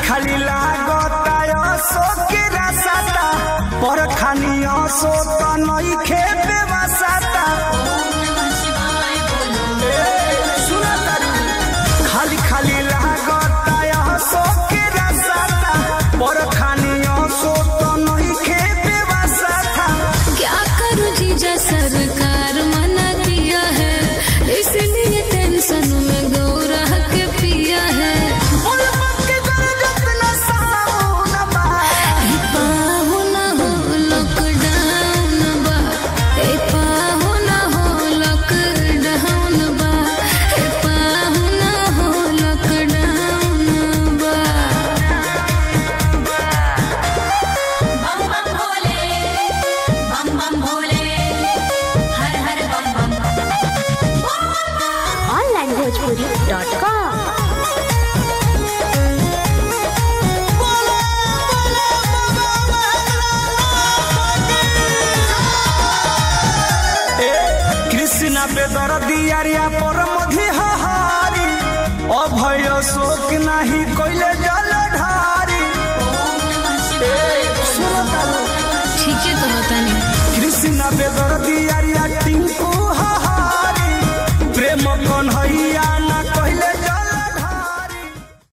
खाली लागता सो के रासाता पर खानिया सो तो नई खेते बसाता सुना खाली खाली लागता सो के रासाता पर खानिया सो तो नई खेते बसाता। क्या करूं जीजा सरकार मना किया है इसलिए टेंशन में गौरा के पिया है। कृष्णा बेदर दियारिया पर मधी हारी अभय शोक नहीं कोइले जल ढारी ठीक है तो होता नहीं। कृष्णा बेदर दियारिया टिंकू हारी प्रेम कन्हैया